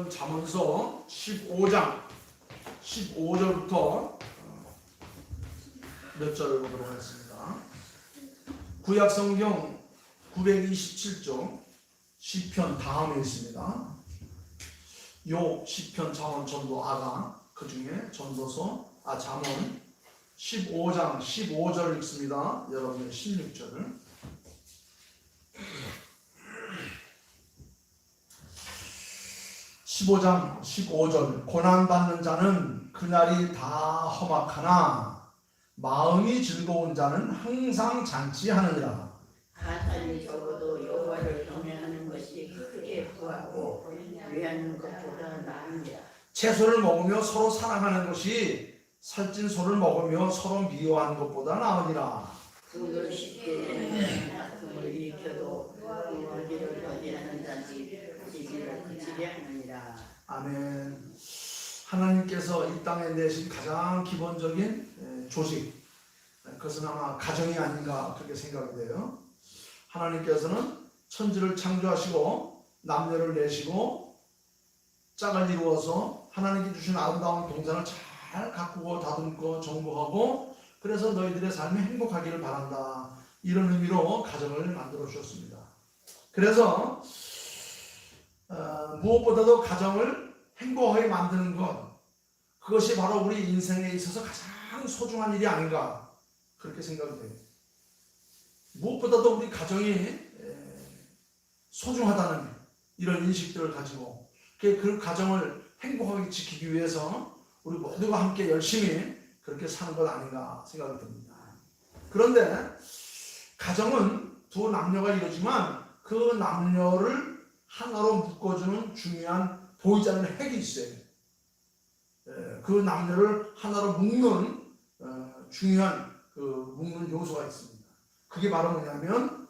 오늘은 잠언서 15장 15절부터 몇 절을 보도록 하겠습니다. 구약성경 927쪽 시편 다음에 있습니다. 욥, 시편, 잠언, 전도, 아가, 그 중에 전도서, 잠언 15장 15절 읽습니다. 여러분의 16절을 15장 15절 고난받는 자는 그날이 다 험악하나 마음이 즐거운 자는 항상 잔치하느니라. 사탄이 적어도 여호와를 경외하는 것이 크게 구하고 위하는 것보다 나으니라. 채소를 먹으며 서로 사랑하는 것이 살찐 소를 먹으며 서로 미워하는 것보다 나으니라. 불을 쉽게 내는 아픔을 일으켜도 그 원리를 더디하는 자지 지기를 그치게 하느니라. 아멘. 하나님께서 이 땅에 내신 가장 기본적인 조직, 그것은 아마 가정이 아닌가 그렇게 생각이 돼요. 하나님께서는 천지를 창조하시고 남녀를 내시고 짝을 이루어서 하나님께 주신 아름다운 동산을 잘 가꾸고 다듬고 정복하고 그래서 너희들의 삶이 행복하기를 바란다. 이런 의미로 가정을 만들어 주셨습니다. 그래서 무엇보다도 가정을 행복하게 만드는 것, 그것이 바로 우리 인생에 있어서 가장 소중한 일이 아닌가 그렇게 생각이 돼요. 무엇보다도 우리 가정이 소중하다는 이런 인식들을 가지고 그 가정을 행복하게 지키기 위해서 우리 모두가 함께 열심히 그렇게 사는 것 아닌가 생각이 듭니다. 그런데 가정은 두 남녀가 이루어지만 그 남녀를 하나로 묶어주는 중요한 보이지 않는 핵이 있어요. 그 남녀를 하나로 묶는 중요한 묶는 요소가 있습니다. 그게 바로 뭐냐면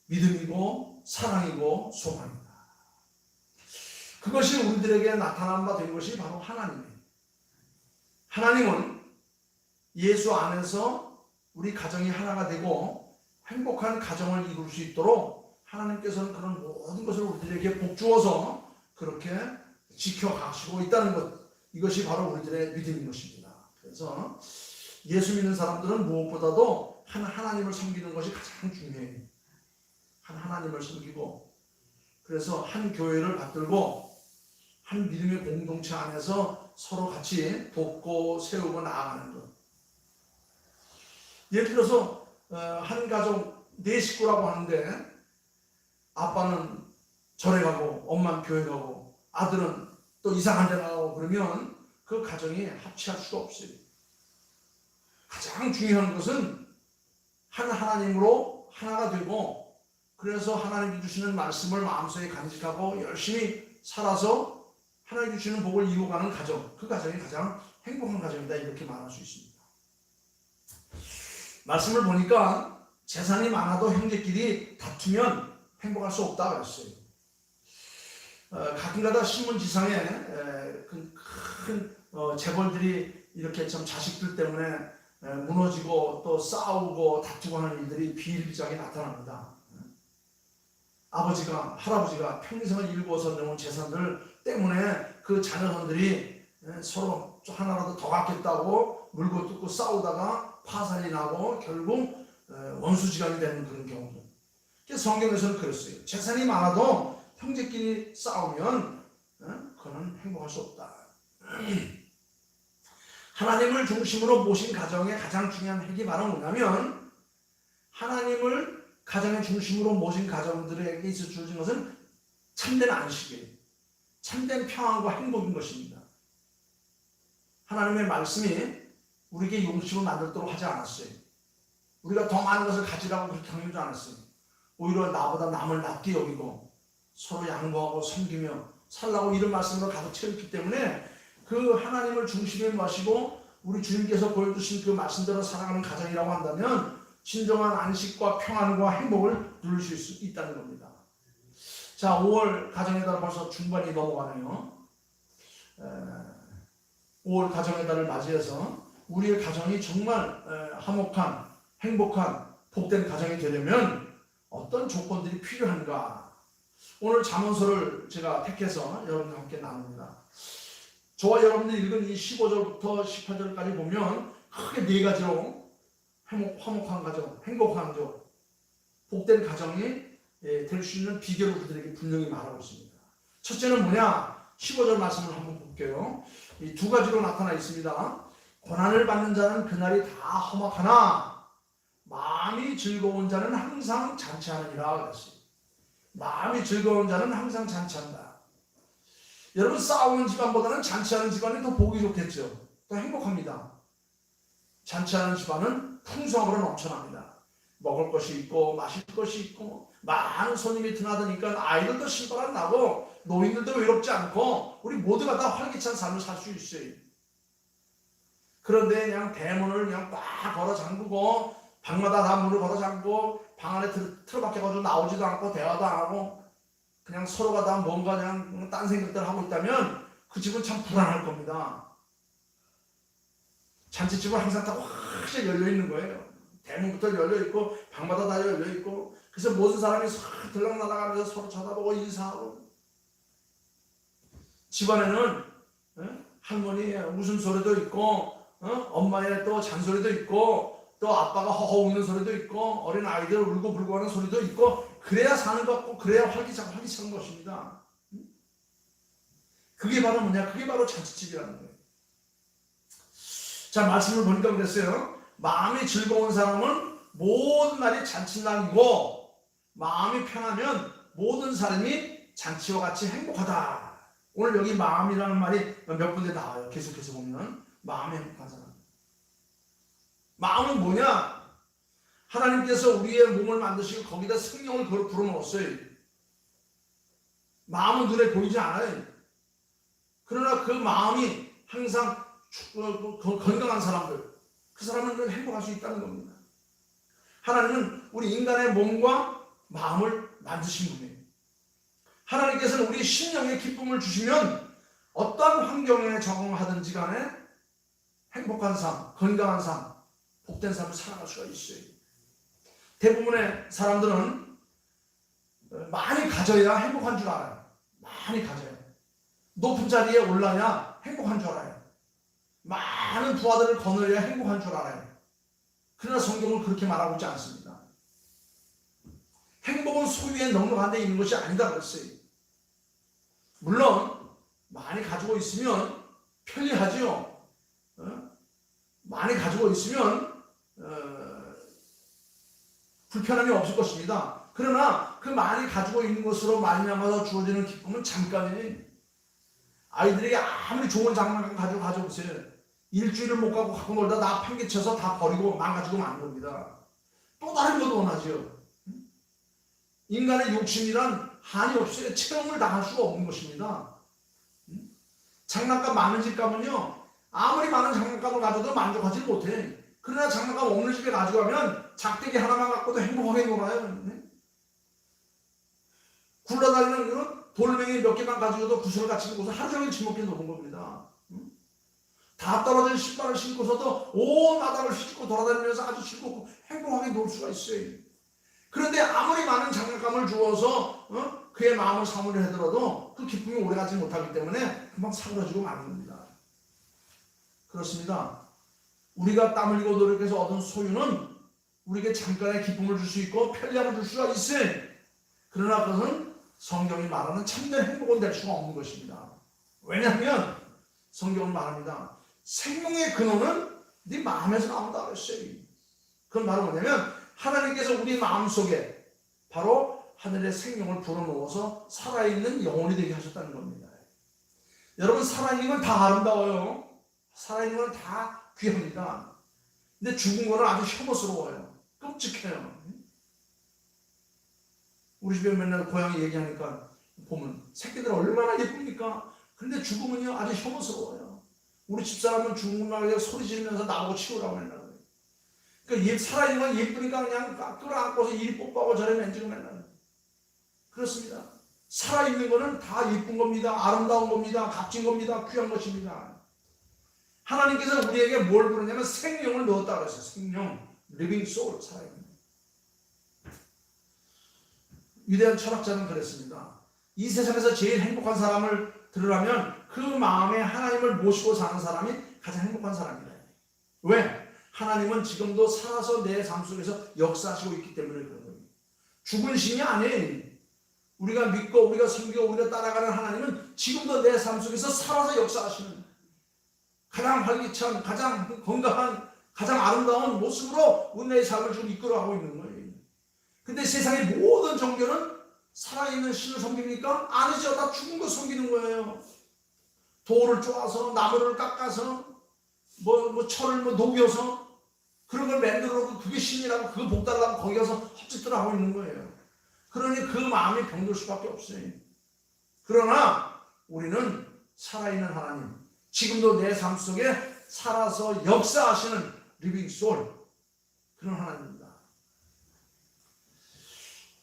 믿음이고 사랑이고 소망입니다. 그것이 우리들에게 나타난 바 된 것이 바로 하나님이에요. 하나님은 예수 안에서 우리 가정이 하나가 되고 행복한 가정을 이룰 수 있도록 하나님께서는 그런 모든 것을 우리들에게 복주어서 그렇게 지켜가시고 있다는 것, 이것이 바로 우리들의 믿음인 것입니다. 그래서 예수 믿는 사람들은 무엇보다도 하나님을 섬기는 것이 가장 중요해요. 하나님을 섬기고 그래서 한 교회를 받들고 한 믿음의 공동체 안에서 서로 같이 돕고 세우고 나아가는 것. 예를 들어서 한 가족 4식구라고 하는데 아빠는 절에 가고 엄마는 교회 가고 아들은 또 이상한 데 나가고 그러면 그 가정이 합치할 수가 없어요. 가장 중요한 것은 하나님으로 하나가 되고 그래서 하나님이 주시는 말씀을 마음속에 간직하고 열심히 살아서 하나님이 주시는 복을 이루어가는 가정, 그 가정이 가장 행복한 가정이다 이렇게 말할 수 있습니다. 말씀을 보니까 재산이 많아도 형제끼리 다투면 행복할 수 없다 그랬어요. 가끔가다 신문지상에 큰 재벌들이 이렇게 참 자식들 때문에 무너지고 또 싸우고 다투고 하는 일들이 비일비재하게 나타납니다. 아버지가 할아버지가 평생을 일구어서 놓은 재산들 때문에 그 자녀들이 서로 하나라도 더 갖겠다고 물고 뜯고 싸우다가 파산이 나고 결국 원수지간이 되는 그런 경우도. 성경에서는 그랬어요. 재산이 많아도 형제끼리 싸우면 그는 행복할 수 없다. 하나님을 중심으로 모신 가정의 가장 중요한 핵이 바로 뭐냐면 하나님을 가정의 중심으로 모신 가정들에게 있어 주어진 것은 참된 안식이에요. 참된 평안과 행복인 것입니다. 하나님의 말씀이 우리에게 용심을 만들도록 하지 않았어요. 우리가 더 많은 것을 가지라고 그렇게 강요하지 않았어요. 오히려 나보다 남을 낮게 여기고 서로 양보하고 섬기며 살라고 이런 말씀으로 가득 채웠기 때문에 그 하나님을 중심에 모시고 우리 주님께서 보여주신 그 말씀대로 살아가는 가정이라고 한다면 진정한 안식과 평안과 행복을 누릴 수 있다는 겁니다. 자, 5월 가정의 달 벌써 중반이 넘어가네요. 5월 가정의 달을 맞이해서 우리의 가정이 정말 화목한, 행복한, 복된 가정이 되려면 어떤 조건들이 필요한가? 오늘 잠언서를 제가 택해서 여러분과 함께 나눕니다. 저와 여러분들이 읽은 이 15절부터 18절까지 보면 크게 네 가지로 화목한 가정, 행복한 가정, 복된 가정이 될 수 있는 비결을 그들에게 분명히 말하고 있습니다. 첫째는 뭐냐? 15절 말씀을 한번 볼게요. 이 두 가지로 나타나 있습니다. 고난을 받는 자는 그날이 다 험악하나 마음이 즐거운 자는 항상 잔치하느니라 그랬어요. 마음이 즐거운 자는 항상 잔치한다. 여러분, 싸우는 집안보다는 잔치하는 집안이 더 보기 좋겠죠. 더 행복합니다. 잔치하는 집안은 풍성함으로 넘쳐납니다. 먹을 것이 있고 마실 것이 있고 많은 손님이 드나드니까 아이들도 신발 안 나고 노인들도 외롭지 않고 우리 모두가 다 활기찬 삶을 살 수 있어요. 그런데 그냥 대문을 그냥 꽉 걸어 잠그고 방마다 다 문을 걸어 잠그고 방 안에 틀어박혀가지고 나오지도 않고 대화도 안 하고 그냥 서로가 다 뭔가 그냥 딴 생각들 하고 있다면 그 집은 참 불안할 겁니다. 잔치집은 항상 다 확실히 열려 있는 거예요. 대문부터 열려 있고 방마다 다 열려 있고 그래서 모든 사람이 싹 들락날락하면서 서로 쳐다보고 인사하고 집안에는 할머니의 웃음소리도 있고 엄마의 또 잔소리도 있고 또 아빠가 허허 웃는 소리도 있고 어린 아이들 울고 불고 하는 소리도 있고 그래야 사는 것 같고 그래야 활기찬 것입니다. 그게 바로 뭐냐? 그게 바로 잔치집이라는 거예요. 자, 말씀을 보니까 그랬어요. 마음이 즐거운 사람은 모든 날이 잔치날이고 마음이 편하면 모든 삶이 잔치와 같이 행복하다. 오늘 여기 마음이라는 말이 몇 군데 나와요. 계속해서 보면 마음이 행복한 사람. 마음은 뭐냐? 하나님께서 우리의 몸을 만드시고 거기다 생명을 불어넣었어요. 마음은 눈에 보이지 않아요. 그러나 그 마음이 항상 건강한 사람들, 그 사람은 행복할 수 있다는 겁니다. 하나님은 우리 인간의 몸과 마음을 만드신 분이에요. 하나님께서는 우리 심령에 기쁨을 주시면 어떠한 환경에 적응하든지 간에 행복한 삶, 건강한 삶, 복된 삶을 살아갈 수가 있어요. 대부분의 사람들은 많이 가져야 행복한 줄 알아요. 많이 가져야. 높은 자리에 올라야 행복한 줄 알아요. 많은 부하들을 거느려야 행복한 줄 알아요. 그러나 성경은 그렇게 말하고 있지 않습니다. 행복은 소유에 넉넉한 데 있는 것이 아니다 그랬어요. 물론 많이 가지고 있으면 편리하지요. 많이 가지고 있으면 불편함이 없을 것입니다. 그러나 그 많이 가지고 있는 것으로 말미암아서 주어지는 기쁨은 잠깐이에요. 아이들에게 아무리 좋은 장난감 가져오세요. 일주일을 못 갖고 놀다 나 팽개쳐서 다 버리고 망가지고 마는 겁니다. 또 다른 것도 원하죠. 인간의 욕심이란 한이 없어요. 체험을 당할 수가 없는 것입니다. 장난감 많은 집 가면요, 아무리 많은 장난감을 가져도 만족하지 못해. 그러나 장난감 없는 집에 가져가면 작대기 하나만 갖고도 행복하게 놀아요. 굴러다니는 그런 돌멩이 몇 개만 가지고도 구슬을 같이 들고서 하루 종일 지먹게 노는 겁니다. 다 떨어진 신발을 신고서도 온 마당을 휘젓고 돌아다니면서 아주 즐겁고 행복하게 놀 수가 있어요. 그런데 아무리 많은 장난감을 주어서 그의 마음을 사무려 하더라도 그 기쁨이 오래가지 못하기 때문에 금방 사그러지고 마는 겁니다. 그렇습니다. 우리가 땀 흘리고 노력해서 얻은 소유는 우리에게 잠깐의 기쁨을 줄 수 있고 편리함을 줄 수가 있어요. 그러나 그것은 성경이 말하는 참된 행복은 될 수가 없는 것입니다. 왜냐하면 성경은 말합니다. 생명의 근원은 네 마음에서 나온다 그랬어요. 그건 바로 뭐냐면 하나님께서 우리 마음속에 바로 하늘의 생명을 불어넣어서 살아있는 영혼이 되게 하셨다는 겁니다. 여러분, 살아있는 건 다 아름다워요. 살아있는 건 다 귀합니다. 근데 죽은 거는 아주 혐오스러워요. 끔찍해요. 우리 집에 맨날 고양이 얘기하니까 보면 새끼들 얼마나 예쁩니까? 근데 죽으면요 아주 혐오스러워요. 우리 집사람은 죽은 날 소리 지르면서 나보고 치우라고 맨날 그래요. 그러니까 살아있는 건 예쁘니까 그냥 끌어안고서 이리 뽀뽀하고 저래 만지고 맨날. 그렇습니다. 살아있는 거는 다 예쁜 겁니다. 아름다운 겁니다. 값진 겁니다. 귀한 것입니다. 하나님께서 우리에게 뭘 부르냐면 생명을 넣었다 그랬어요. 생명, living soul, 살아있는. 위대한 철학자는 그랬습니다. 이 세상에서 제일 행복한 사람을 들으라면 그 마음에 하나님을 모시고 사는 사람이 가장 행복한 사람이다. 왜? 하나님은 지금도 살아서 내 삶 속에서 역사하시고 있기 때문에 그런 거예요. 죽은 신이 아니에요. 우리가 믿고 우리가 섬기고 우리가 따라가는 하나님은 지금도 내 삶 속에서 살아서 역사하시는 가장 활기찬, 가장 건강한, 가장 아름다운 모습으로 은혜의 삶을 지금 이끌어가고 있는 거예요. 근데 세상의 모든 종교는 살아있는 신을 섬깁니까? 아니죠. 다 죽은 거 섬기는 거예요. 돌을 쪼아서 나무를 깎아서 철을 녹여서 그런 걸 만들어 놓고 그게 신이라고 그거 복달라고 거기 가서 헛짓들 하고 있는 거예요. 그러니 그 마음이 병들 수밖에 없어요. 그러나 우리는 살아있는 하나님, 지금도 내 삶 속에 살아서 역사하시는 리빙 소울, 그런 하나님입니다.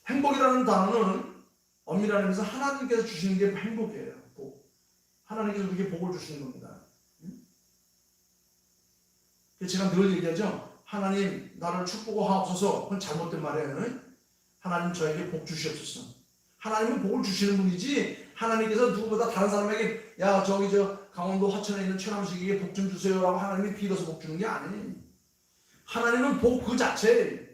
행복이라는 단어는 엄밀한 의미에서 하나님께서 주시는 게 행복이에요. 복. 하나님께서 우리에게 복을 주시는 겁니다. 제가 늘 얘기하죠. 하나님 나를 축복하옵소서. 그건 잘못된 말이에요. 하나님 저에게 복 주시옵소서. 하나님은 복을 주시는 분이지 하나님께서 누구보다 다른 사람에게 야 저기 저 강원도 화천에 있는 최남식에게 복 좀 주세요라고 하나님이 빌어서 복 주는 게 아니에요. 하나님은 복 그 자체예요.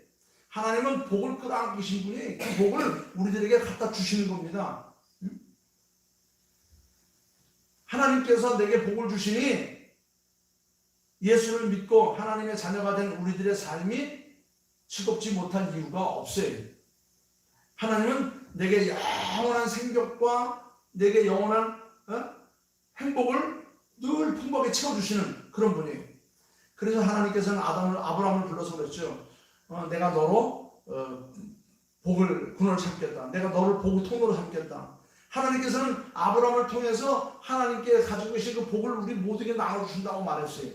하나님은 복을 끌어안으신 분이 그 복을 우리들에게 갖다 주시는 겁니다. 하나님께서 내게 복을 주시니 예수를 믿고 하나님의 자녀가 된 우리들의 삶이 즐겁지 못한 이유가 없어요. 하나님은 내게 영원한 생격과 내게 영원한 행복을 늘 풍부하게 채워주시는 그런 분이에요. 그래서 하나님께서는 아브라함을 불러서 그랬죠. 내가 너로 군을 삼겠다. 내가 너를 복의 통로로 삼겠다. 하나님께서는 아브라함을 통해서 하나님께 가지고 계신 그 복을 우리 모두에게 나눠주신다고 말했어요.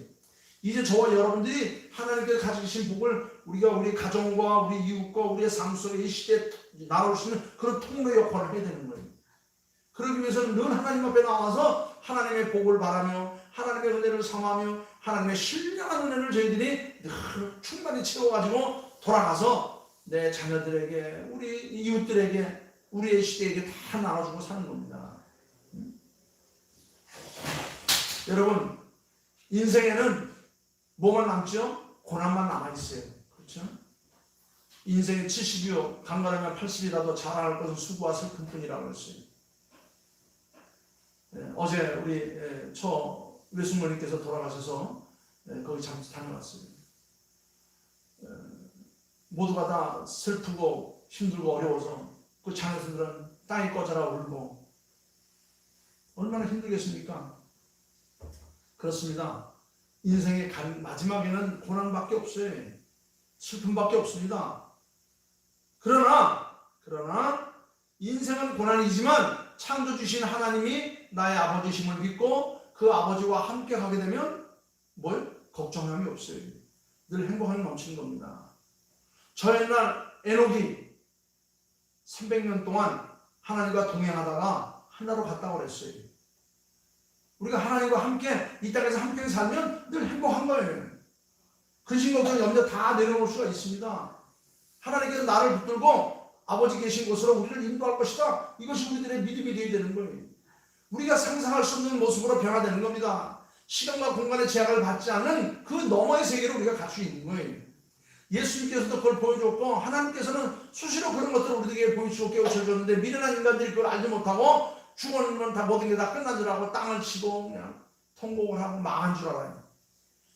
이제 저와 여러분들이 하나님께서 가지고 계신 복을 우리가 우리 가정과 우리 이웃과 우리의 삶 속에 이 시대에 나눠줄 수 있는 그런 통로 역할을 해야 되는 거예요. 그러기 위해서는 늘 하나님 앞에 나와서 하나님의 복을 바라며 하나님의 은혜를 삼하며 하나님의 신령한 은혜를 저희들이 늘 충만히 채워가지고 돌아가서 내 자녀들에게 우리 이웃들에게 우리의 시대에게 다 나눠주고 사는 겁니다. 여러분 인생에는 뭐만 남죠? 고난만 남아있어요. 그렇죠? 인생의 70이요 강건하면 80이라도 자라날 것은 수고와 슬픔 뿐이라고 했어요. 어제 우리 처 외숙모님께서 돌아가셔서 거기 잠시 다녀왔어요. 모두가 다 슬프고 힘들고 어려워서 그 자녀들은 땅이 꺼져라 울고 얼마나 힘들겠습니까? 그렇습니다. 인생의 마지막에는 고난밖에 없어요. 슬픔밖에 없습니다. 그러나 인생은 고난이지만 창조주신 하나님이 나의 아버지심을 믿고 그 아버지와 함께 가게 되면 걱정함이 없어요. 늘 행복함이 넘치는 겁니다. 저 옛날 에녹이 300년 동안 하나님과 동행하다가 하나로 갔다고 그랬어요. 우리가 하나님과 함께 이 땅에서 함께 살면 늘 행복한 거예요. 근심 걱정 염려 다 내려놓을 수가 있습니다. 하나님께서 나를 붙들고 아버지 계신 곳으로 우리를 인도할 것이다. 이것이 우리들의 믿음이 되어야 되는 거예요. 우리가 상상할 수 없는 모습으로 변화되는 겁니다. 시간과 공간의 제약을 받지 않는 그 너머의 세계로 우리가 갈 수 있는 거예요. 예수님께서도 그걸 보여줬고 하나님께서는 수시로 그런 것들을 우리에게 보여주고 깨우쳐줬는데 미련한 인간들이 그걸 알지 못하고 죽으면 다 모든 게 다 끝난 줄 알고 땅을 치고 그냥 통곡을 하고 망한 줄 알아요.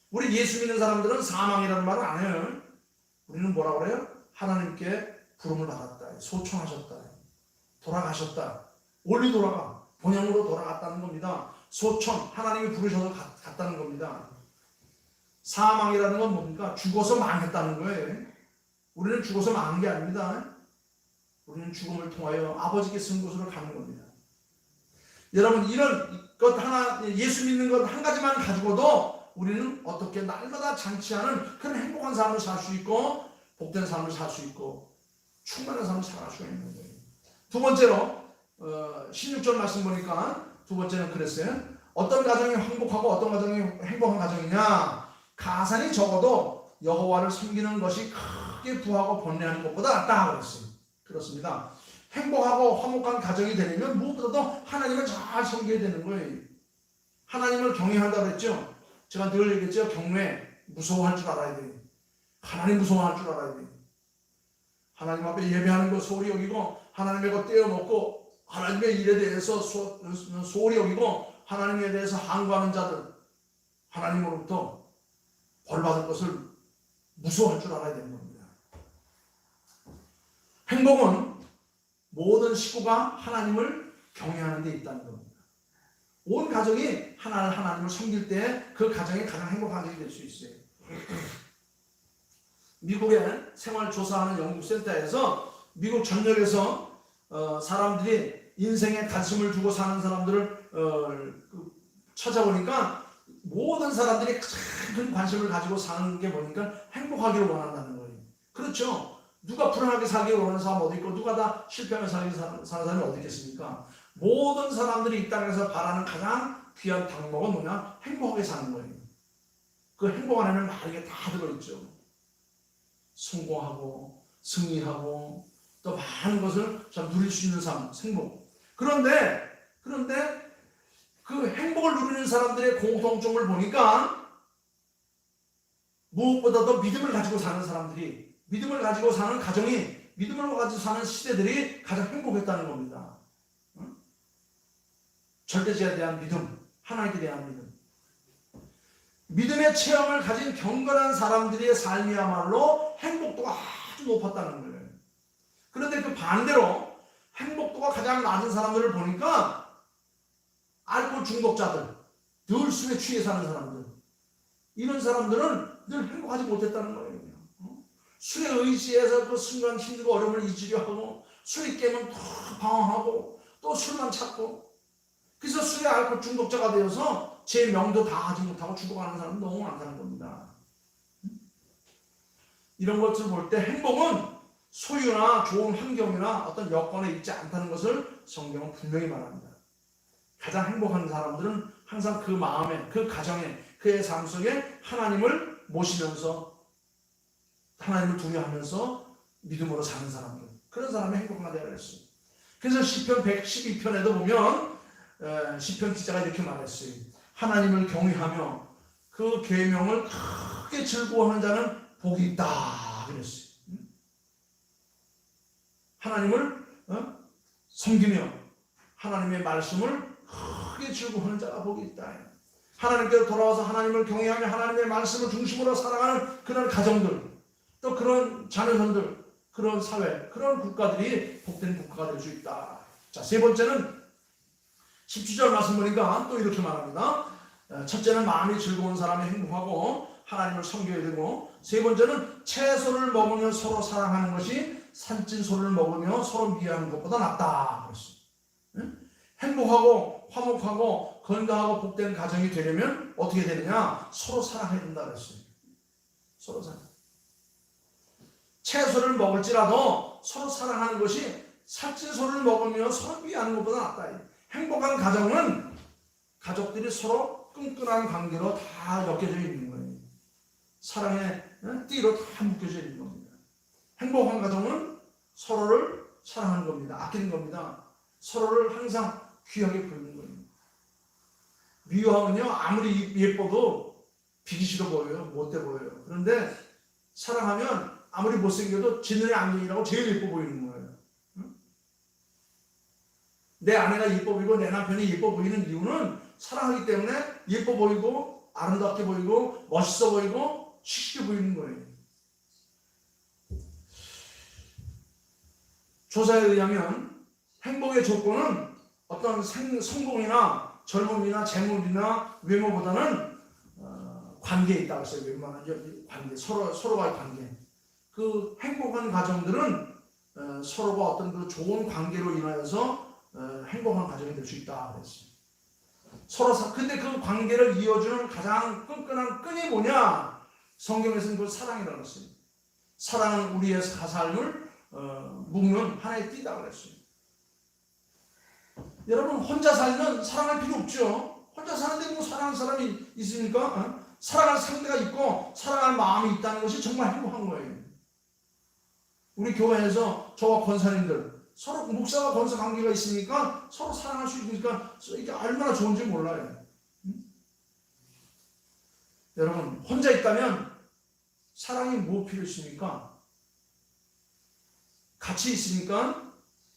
우리 예수 믿는 사람들은 사망이라는 말을 안 해요. 우리는 뭐라고 그래요? 하나님께 부름을 받았다. 소청하셨다. 돌아가셨다. 원리 돌아가. 본향으로 돌아갔다는 겁니다. 소청, 하나님이 부르셔서 갔다는 겁니다. 사망이라는 건 뭡니까? 죽어서 망했다는 거예요. 우리는 죽어서 망한 게 아닙니다. 우리는 죽음을 통하여 아버지께 쓴 곳으로 가는 겁니다. 여러분 이런 것 하나 예수 믿는 것 한 가지만 가지고도 우리는 어떻게 날마다 장치하는 그런 행복한 삶을 살 수 있고 복된 삶을 살 수 있고 충만한 삶을 살아갈 수가 있는 거예요. 두 번째로 16절 말씀 보니까 두 번째는 그랬어요. 어떤 가정이 행복하고 어떤 가정이 행복한 가정이냐? 가산이 적어도 여호와를 섬기는 것이 크게 부하고 번뇌하는 것보다 낫다 그랬어요. 그렇습니다. 행복하고 화목한 가정이 되려면 무엇보다도 하나님을 잘 섬겨야 되는 거예요. 하나님을 경외한다고 그랬죠. 제가 늘 얘기했죠. 경외, 무서워할 줄 알아야 돼요. 하나님 무서워할 줄 알아야 돼요. 하나님 앞에 예배하는 거 소홀히 여기고 하나님의 것 떼어먹고 하나님의 일에 대해서 소홀히 여기고 하나님에 대해서 항거하는 자들, 하나님으로부터 벌받을 것을 무서워할 줄 알아야 되는 겁니다. 행복은 모든 식구가 하나님을 경외하는 데 있다는 겁니다. 온 가정이 하나님을 섬길 때 그 가정이 가장 행복한 가정이 될 수 있어요. 미국의 생활조사하는 연구센터에서 미국 전역에서 사람들이 인생에 관심을 두고 사는 사람들을 찾아보니까 모든 사람들이 가장 큰 관심을 가지고 사는 게 뭐니까 행복하기를 원한다는 거예요. 그렇죠. 누가 불안하게 살기를 원하는 사람 어디 있고 누가 다 실패하며 사는 사람이 어디 있겠습니까? 모든 사람들이 이 땅에서 바라는 가장 귀한 덕목은 뭐냐? 행복하게 사는 거예요. 그 행복 안에는 많은 게 다 들어있죠. 성공하고 승리하고 또 많은 것을 참 누릴 수 있는 삶, 행복. 그런데 그 행복을 누리는 사람들의 공통점을 보니까 무엇보다도 믿음을 가지고 사는 사람들이, 믿음을 가지고 사는 가정이, 믿음을 가지고 사는 시대들이 가장 행복했다는 겁니다. 절대자에 대한 믿음, 하나님께 대한 믿음. 믿음의 체험을 가진 경건한 사람들의 삶이야말로 행복도가 아주 높았다는 거예요. 그런데 그 반대로 행복도가 가장 낮은 사람들을 보니까 알코올 중독자들, 늘 술에 취해 사는 사람들, 이런 사람들은 늘 행복하지 못했다는 거예요. 술에 의지해서 그 순간 힘들고 어려움을 잊으려 하고, 술이 깨면 더 방황하고 또 술만 찾고, 그래서 술에 알코올 중독자가 되어서 제 명도 다 하지 못하고 죽어가는 사람은 너무 많다는 겁니다. 이런 것을 볼 때 행복은 소유나 좋은 환경이나 어떤 여건에 있지 않다는 것을 성경은 분명히 말합니다. 가장 행복한 사람들은 항상 그 마음에, 그 가정에, 그의 삶 속에 하나님을 모시면서 하나님을 두려워하면서 믿음으로 사는 사람들, 그런 사람이 행복하다 그랬어요. 그래서 시편 112편에도 보면 시편 기자가 이렇게 말했어요. 하나님을 경외하며 그 계명을 크게 즐거워하는 자는 복이 있다 그랬어요. 하나님을 섬기며 하나님의 말씀을 크게 즐거워하는 자가 복이 있다. 하나님께로 돌아와서 하나님을 경외하며 하나님의 말씀을 중심으로 살아가는 그런 가정들, 또 그런 자녀선들, 그런 사회, 그런 국가들이 복된 국가가 될 수 있다. 자, 세 번째는 17절 말씀 보니까 또 이렇게 말합니다. 첫째는 마음이 즐거운 사람이 행복하고 하나님을 섬겨야 되고, 세 번째는 채소를 먹으며 서로 사랑하는 것이 산찐소를 먹으며 서로 미워하는 것보다 낫다 그랬어요. 행복하고 화목하고 건강하고 복된 가정이 되려면 어떻게 되느냐? 서로 사랑해야 된다 그랬어요. 서로 사랑. 채소를 먹을지라도 서로 사랑하는 것이 살찐소를 먹으며 서로 미워하는 것보다 낫다. 행복한 가정은 가족들이 서로 끈끈한 관계로 다 엮여져 있는 거예요. 사랑의 띠로 다 묶여져 있는 겁니다. 행복한 가정은 서로를 사랑하는 겁니다. 아끼는 겁니다. 서로를 항상 귀하게 부르는 거예요. 미워하면요, 아무리 예뻐도 비기 싫어 보여요. 못돼 보여요. 그런데 사랑하면 아무리 못생겨도 지 눈에 안경이라고 제일 예뻐 보이는 거예요. 내 아내가 예뻐 보이고 내 남편이 예뻐 보이는 이유는 사랑하기 때문에 예뻐 보이고 아름답게 보이고 멋있어 보이고 시시해 보이는 거예요. 조사에 의하면 행복의 조건은 어떤 성공이나 젊음이나 재물이나 외모보다는 관계에 있다고 했어요. 웬만한 관계, 서로와의 관계. 그 행복한 가정들은 서로가 어떤 그 좋은 관계로 인하여서 행복한 가정이 될 수 있다 그랬어요. 근데 그 관계를 이어주는 가장 끈끈한 끈이 뭐냐? 성경에서는 그걸 사랑이라고 했어요. 사랑은 우리의 삶을 묶는 하나의 띠다 그랬어요. 여러분, 혼자 살면 사랑할 필요 없죠. 혼자 사는데 뭐 사랑하는 사람이 있습니까? 사랑할 상대가 있고 사랑할 마음이 있다는 것이 정말 행복한 거예요. 우리 교회에서 저와 권사님들 서로 목사와 권사 관계가 있으니까 서로 사랑할 수 있으니까 이게 얼마나 좋은지 몰라요. 여러분 혼자 있다면 사랑이 뭐 필요 있습니까? 같이 있으니까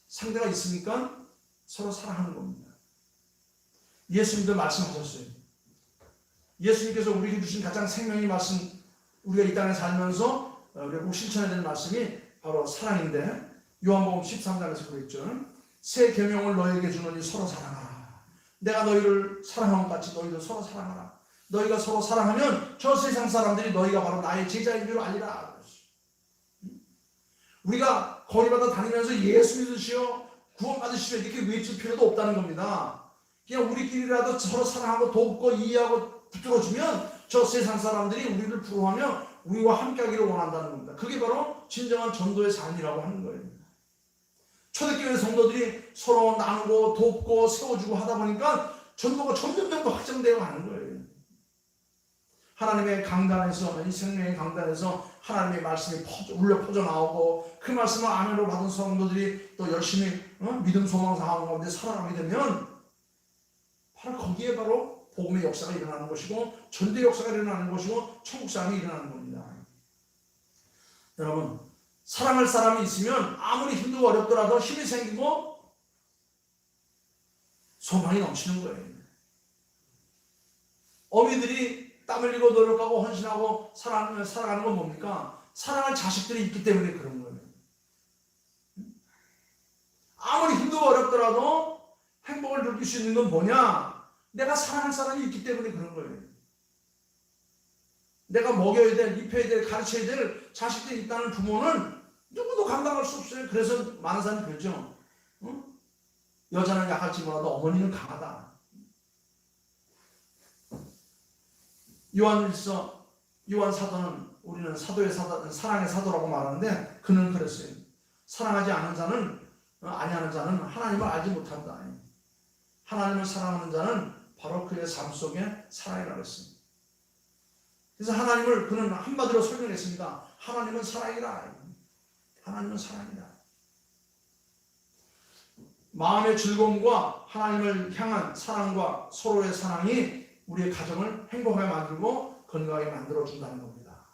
상대가 있으니까 서로 사랑하는 겁니다. 예수님도 말씀하셨어요. 예수님께서 우리에게 주신 가장 생명의 말씀, 우리가 이 땅에 살면서 우리가 꼭 실천해야 되는 말씀이 바로 사랑인데 요한복음 13장에서 그랬죠. 새 계명을 너희에게 주노니 서로 사랑하라. 내가 너희를 사랑한 것 같이 너희도 서로 사랑하라. 너희가 서로 사랑하면 저 세상 사람들이 너희가 바로 나의 제자인 줄 알리라. 우리가 거리마다 다니면서 예수 믿으시오, 구원 받으시오 이렇게 외칠 필요도 없다는 겁니다. 그냥 우리끼리라도 서로 사랑하고 돕고 이해하고 붙들어주면 저 세상 사람들이 우리를 부러워하며 우리와 함께하기를 원한다는 겁니다. 그게 바로 진정한 전도의 삶이라고 하는 거예요. 초대교회 성도들이 서로 나누고 돕고 세워주고 하다 보니까 전도가 점점 더 확장되어 가는 거예요. 하나님의 강단에서, 이 생명의 강단에서 하나님의 말씀이 울려 퍼져 나오고 그 말씀을 아멘으로 받은 성도들이 또 열심히 믿음, 소망, 상황 가운데 살아가게 되면 바로 거기에 바로 복음의 역사가 일어나는 것이고 전도의 역사가 일어나는 것이고 천국 사람이 일어나는 겁니다. 여러분 사랑할 사람이 있으면 아무리 힘들고 어렵더라도 힘이 생기고 소망이 넘치는 거예요. 어미들이 땀 흘리고 노력하고 헌신하고 살아가는 건 뭡니까? 사랑할 자식들이 있기 때문에 그런 거예요. 아무리 힘들고 어렵더라도 행복을 느낄 수 있는 건 뭐냐? 내가 사랑할 사람이 있기 때문에 그런 거예요. 내가 먹여야 될, 입혀야 될, 가르쳐야 될 자식들이 있다는 부모는 누구도 감당할 수 없어요. 그래서 많은 사람이 그러죠. 여자는 약할지 몰라도 어머니는 강하다. 요한일서, 요한 사도는 우리는 사도의 사도, 사랑의 사도라고 말하는데 그는 그랬어요. 사랑하지 않은 자는, 아니하는 자는 하나님을 알지 못한다. 하나님을 사랑하는 자는 바로 그의 삶 속에 사랑이라고 했습니다. 그래서 하나님을 그는 한마디로 설명했습니다. 하나님은 사랑이다. 하나님은 사랑이다. 마음의 즐거움과 하나님을 향한 사랑과 서로의 사랑이 우리의 가정을 행복하게 만들고 건강하게 만들어준다는 겁니다.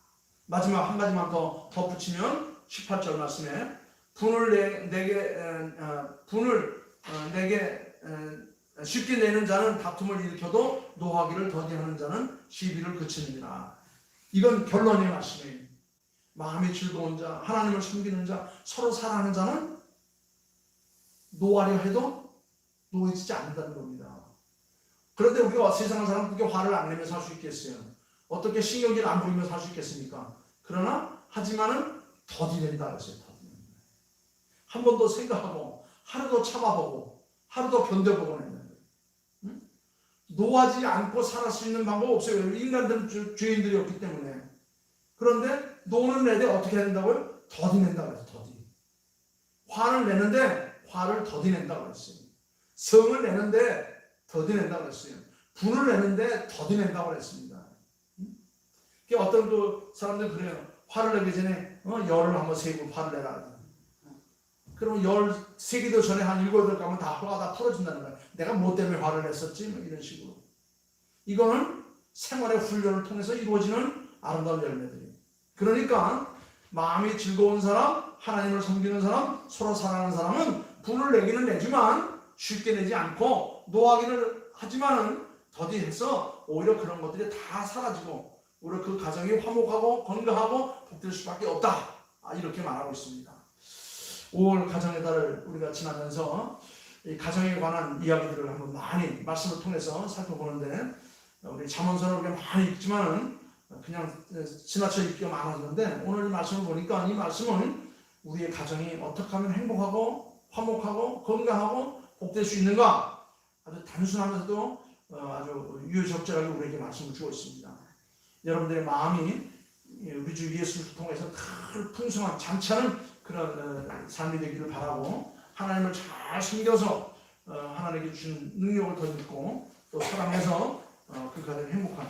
마지막 한 가지만 더 덧붙이면 18절 말씀에 분을 내게 쉽게 내는 자는 다툼을 일으켜도 노하기를 더디하는 자는 시비를 그치느니라. 이건 결론의 말씀이에요. 마음이 즐거운 자, 하나님을 섬기는 자, 서로 사랑하는 자는 노하려 해도 노해지지 않는다는 겁니다. 그런데 우리가 세상을 살면 그렇게 화를 안 내면서 살 수 있겠어요? 어떻게 신경질 안 부리면서 살 수 있겠습니까? 그러나 하지만은 더디낸다 그랬어요. 한 번 더 생각하고 하루 더 참아보고 하루 더 견뎌보고 낸다. 노하지 않고 살 수 있는 방법 없어요. 인간들은 죄인들이었기 때문에. 그런데 노는 내데 어떻게 해야 된다고요? 더디낸다고 해서 더디. 화를 내는데 화를 더디낸다고 그랬어요. 성을 내는데 더디낸다고 그랬어요. 분을 내는데 더디낸다고 그랬습니다. 어떤 그 사람들 그래요. 화를 내기 전에 열을 한번 세고 화를 내라. 그러면 열 세기도 전에 한 7, 8가면 다 화가 다 풀어진다는 거야. 내가 뭐 때문에 화를 냈었지? 뭐 이런 식으로. 이거는 생활의 훈련을 통해서 이루어지는 아름다운 열매들이에요. 그러니까 마음이 즐거운 사람, 하나님을 섬기는 사람, 서로 사랑하는 사람은 분을 내기는 내지만 쉽게 내지 않고 노하기를 하지만은 더디해서 오히려 그런 것들이 다 사라지고 오히려 그 가정이 화목하고 건강하고 복될 수밖에 없다. 이렇게 말하고 있습니다. 5월 가정의 달을 우리가 지나면서 이 가정에 관한 이야기들을 한번 많이 말씀을 통해서 살펴보는데 우리 잠언서는 우리가 많이 읽지만은 그냥 지나쳐 읽기가 많았는데 오늘 이 말씀을 보니까 이 말씀은 우리의 가정이 어떻게 하면 행복하고 화목하고 건강하고 복될 수 있는가 아주 단순하면서도 아주 유유적절하게 우리에게 말씀을 주고 있습니다. 여러분들의 마음이 우리 주 예수를 통해서 큰 풍성한 장차는 그런 삶이 되기를 바라고 하나님을 잘 섬겨서 하나님께 주신 능력을 더 믿고 또 사랑해서 그 가정이 행복한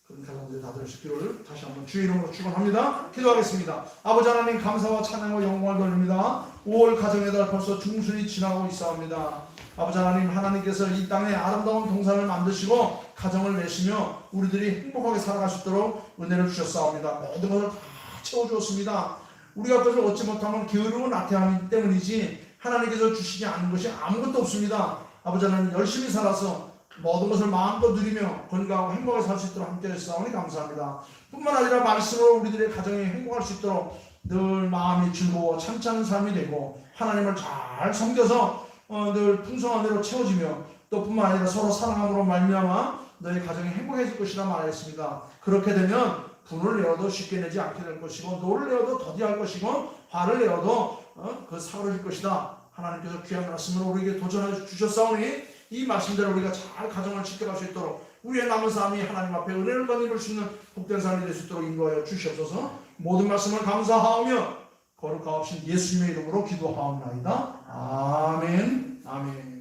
그런 가정들이 다 될 수 있기를 다시 한번 주의 이름으로 축원합니다. 기도하겠습니다. 아버지 하나님 감사와 찬양과 영광을 돌립니다. 5월 가정의 달 벌써 중순이 지나고 있사옵니다. 아버지 하나님, 하나님께서 이 땅에 아름다운 동산을 만드시고 가정을 내시며 우리들이 행복하게 살아갈 수 있도록 은혜를 주셨사옵니다. 모든 것을 다 채워주었습니다. 우리가 그것을 얻지 못하면 게으름은 나태함 때문이지 하나님께서 주시지 않은 것이 아무것도 없습니다. 아버지 하나님, 열심히 살아서 모든 것을 마음껏 누리며 건강하고 행복하게 살 수 있도록 함께 해주시니 감사합니다. 뿐만 아니라 말씀으로 우리들의 가정이 행복할 수 있도록 늘 마음이 즐거워 참찮은 삶이 되고 하나님을 잘 섬겨서 늘 풍성한 대로 채워지며 또 뿐만 아니라 서로 사랑함으로 말미암아 너희 가정이 행복해질 것이라 말했습니다. 그렇게 되면 분을 내어도 쉽게 내지 않게 될 것이고 노를 내어도 더디할 것이고 화를 내어도 그 사그러질 것이다. 하나님께서 귀한 말씀으로 우리에게 도전해 주셨사오니 이 말씀대로 우리가 잘 가정을 지켜갈 수 있도록 우리의 남은 삶이 하나님 앞에 은혜를 받는 볼 수 있는 복된 삶이 될 수 있도록 인도하여 주시옵소서. 모든 말씀을 감사하오며 거룩하옵신 예수님의 이름으로 기도하옵나이다. 아멘. 아멘.